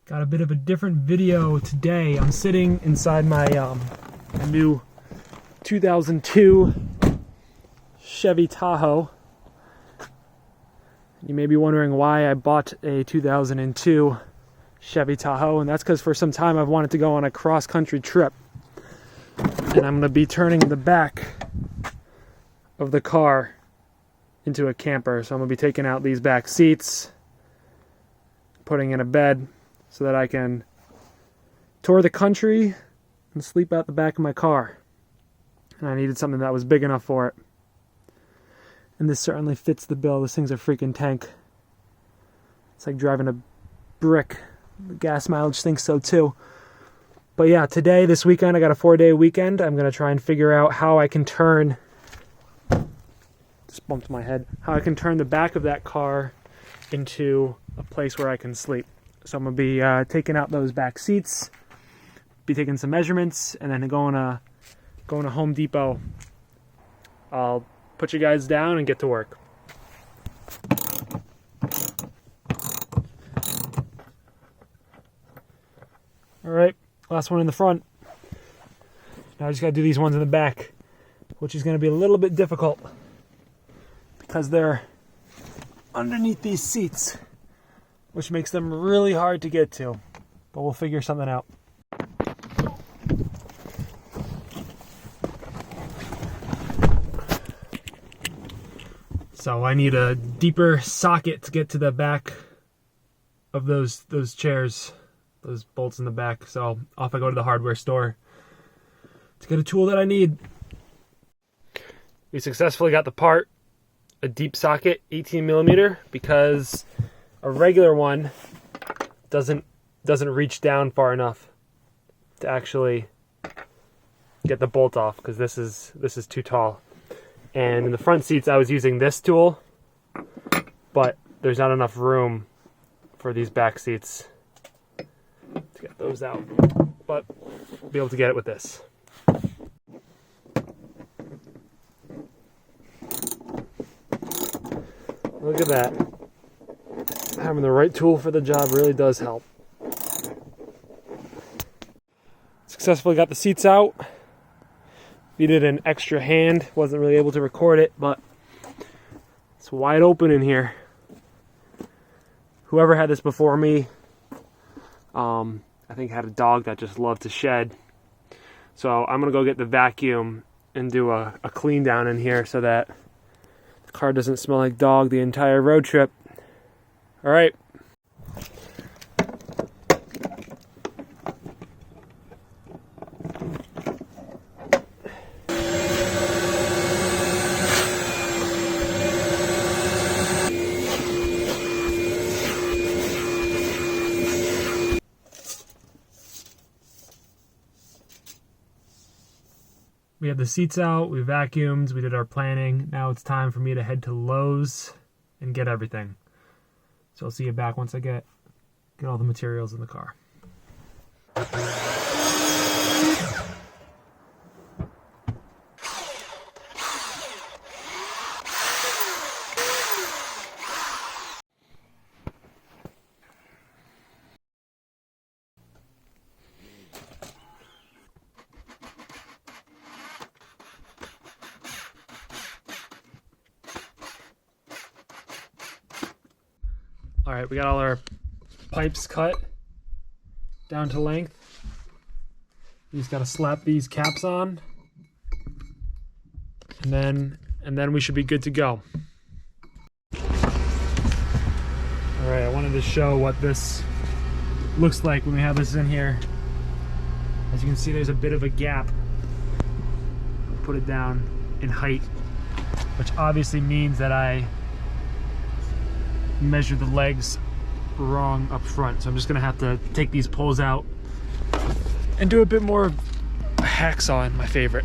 Got a bit of a different video today. I'm sitting inside my new 2002 Chevy Tahoe. You may be wondering why I bought a 2002 Chevy Tahoe, and that's because for some time I've wanted to go on a cross-country trip. And I'm going to be turning the back of the car into a camper. So I'm going to be taking out these back seats, putting in a bed, so that I can tour the country and sleep out the back of my car. And I needed something that was big enough for it. And this certainly fits the bill. This thing's a freaking tank. It's like driving a brick. The gas mileage thinks so too. But yeah, today, this weekend, I got a 4-day weekend. I'm going to try and figure out how I can turn... Just bumped my head. How I can turn the back of that car into a place where I can sleep. So I'm going to be taking out those back seats, be taking some measurements, and then going to Home Depot. I'll put you guys down and get to work. All right, last one in the front. Now I just got to do these ones in the back, which is going to be a little bit difficult because they're underneath these seats, which makes them really hard to get to, but we'll figure something out. So I need a deeper socket to get to the back of those chairs, those bolts in the back. So off I go to the hardware store to get a tool that I need. We successfully got the part, a deep socket, 18 millimeter, because a regular one doesn't reach down far enough to actually get the bolt off, because this is too tall. And in the front seats I was using this tool, but there's not enough room for these back seats to get those out. But I'll be able to get it with this. Look at that. Having the right tool for the job really does help. Successfully got the seats out. Needed an extra hand. Wasn't really able to record it, but it's wide open in here. Whoever had this before me, I think had a dog that just loved to shed. So I'm gonna go get the vacuum and do a clean down in here so that the car doesn't smell like dog the entire road trip. All right. We have the seats out, we vacuumed, we did our planning. Now it's time for me to head to Lowe's and get everything. So I'll see you back once I get all the materials in the car. All right, we got all our pipes cut down to length. We just got to slap these caps on, and then we should be good to go. All right, I wanted to show what this looks like when we have this in here. As you can see, there's a bit of a gap. Put it down in height, which obviously means that I measure the legs wrong up front. So I'm just gonna have to take these poles out and do a bit more hacksawing, my favorite.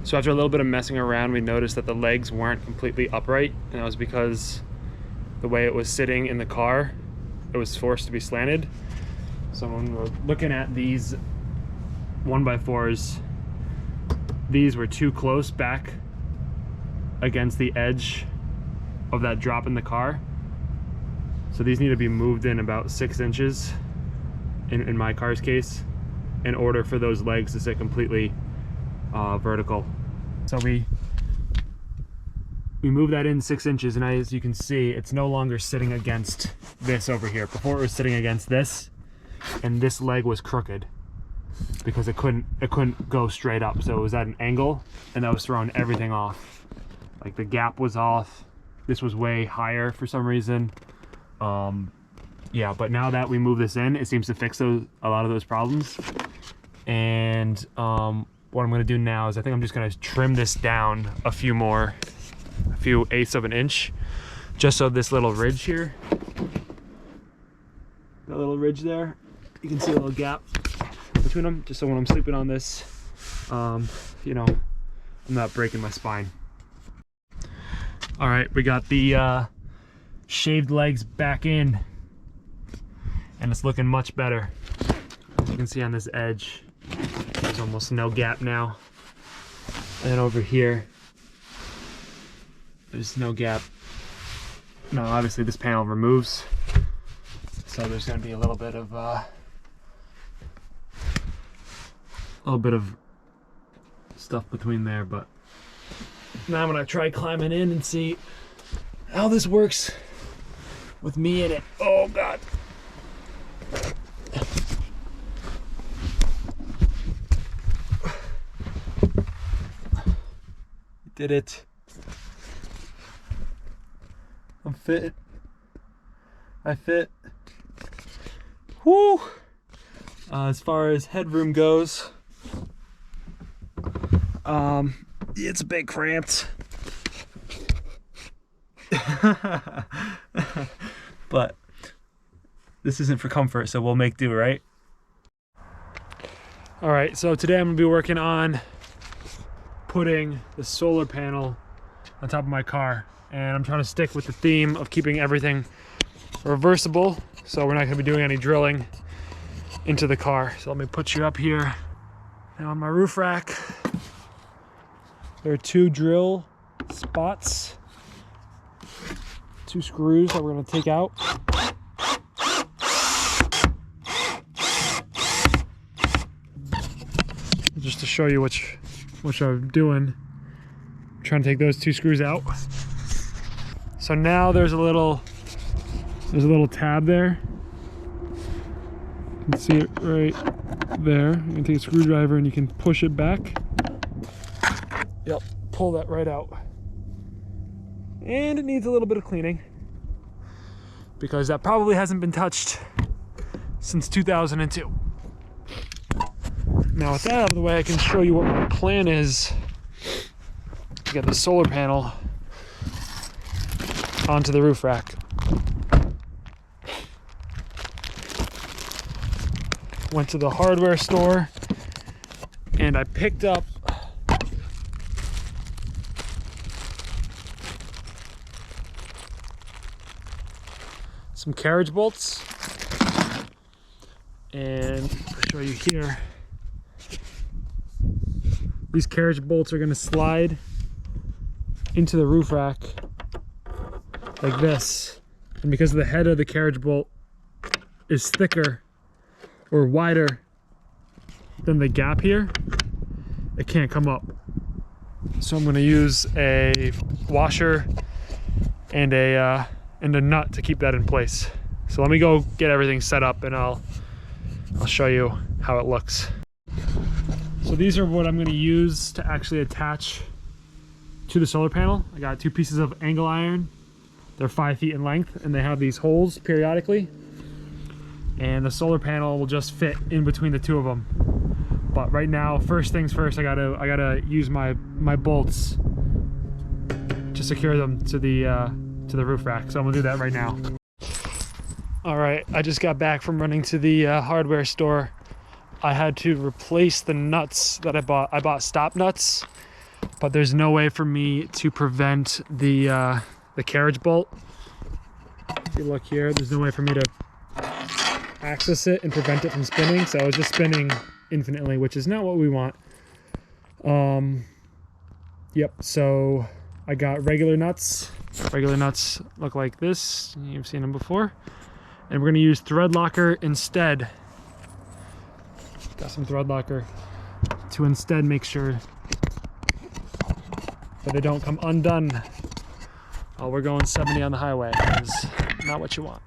So after a little bit of messing around, we noticed that the legs weren't completely upright, and that was because the way it was sitting in the car, it was forced to be slanted. So when we're looking at these 1x4s, these were too close back against the edge of that drop in the car. So these need to be moved in about 6 inches in my car's case in order for those legs to sit completely vertical. So we move that in 6 inches, and as you can see, it's no longer sitting against this over here. Before it was sitting against this, and this leg was crooked because it couldn't go straight up. So it was at an angle, and that was throwing everything off. Like the gap was off. This was way higher for some reason. Yeah, but now that we move this in, it seems to fix a lot of those problems. And what I'm gonna do now is I think I'm just gonna trim this down a few 1/8 of an inch, just so this little ridge here, that little ridge there, you can see a little gap between them, just so when I'm sleeping on this, you know, I'm not breaking my spine. All right, we got the shaved legs back in, and it's looking much better. As you can see on this edge, there's almost no gap now. And then over here, there's no gap. Now obviously this panel removes, so there's going to be a little bit of stuff between there, but now I'm going to try climbing in and see how this works with me in it. Oh God. Did it. I'm fit. I fit. Woo! As far as headroom goes, it's a bit cramped. But this isn't for comfort, so we'll make do, right? All right, so today I'm gonna be working on putting the solar panel on top of my car, and I'm trying to stick with the theme of keeping everything reversible, so we're not going to be doing any drilling into the car. So let me put you up here. Now on my roof rack, there are 2 drill spots, 2 screws that we're going to take out. Just to show you which I'm doing, I'm trying to take those 2 screws out. So now there's a little tab there. You can see it right there. You can take a screwdriver and you can push it back. Yep, pull that right out. And it needs a little bit of cleaning, because that probably hasn't been touched since 2002. Now with that out of the way, I can show you what my plan is to get the solar panel onto the roof rack. Went to the hardware store and I picked up some carriage bolts, and I'll show you here. These carriage bolts are going to slide into the roof rack like this, and because the head of the carriage bolt is thicker or wider than the gap here, it can't come up. So I'm going to use a washer and a nut to keep that in place. So let me go get everything set up and I'll show you how it looks. So these are what I'm going to use to actually attach to the solar panel. I got 2 pieces of angle iron. They're 5 feet in length, and they have these holes periodically. And the solar panel will just fit in between the 2 of them. But right now, first things first, I gotta use my bolts to secure them to the roof rack. So I'm gonna do that right now. All right, I just got back from running to the hardware store. I had to replace the nuts that I bought. I bought stop nuts, but there's no way for me to prevent the carriage bolt. If you look here, there's no way for me to access it and prevent it from spinning. So it's just spinning infinitely, which is not what we want. Yep, so I got regular nuts. Regular nuts look like this. You've seen them before. And we're gonna use thread locker instead. Got some thread locker to instead make sure that they don't come undone while we're going 70 on the highway. It's not what you want.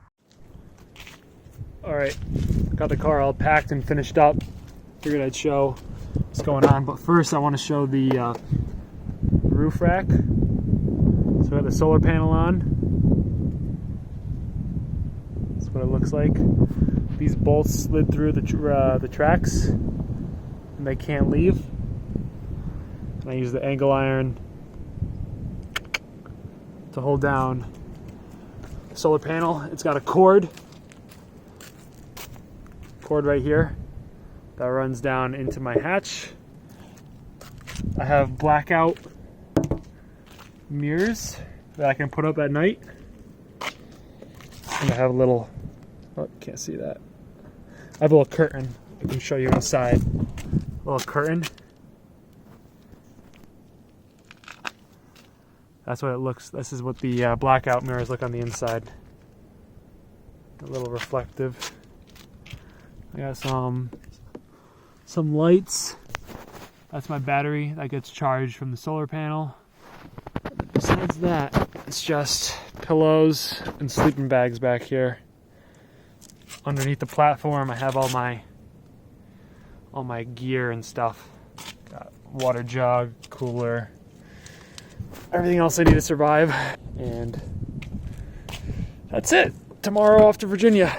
All right, got the car all packed and finished up. Figured I'd show what's going on, but first I want to show the roof rack. So we got the solar panel on. That's what it looks like. These bolts slid through the tracks, and they can't leave. And I use the angle iron to hold down the solar panel. It's got a cord right here that runs down into my hatch. I have blackout mirrors that I can put up at night. And I have a little, oh, can't see that. I have a little curtain I can show you inside. A little curtain. That's what it looks, this is what the blackout mirrors look on the inside. A little reflective. I got some lights. That's my battery that gets charged from the solar panel. Besides that, it's just pillows and sleeping bags back here. Underneath the platform, I have all my gear and stuff. Got water jug, cooler, everything else I need to survive. And that's it. Tomorrow off to Virginia.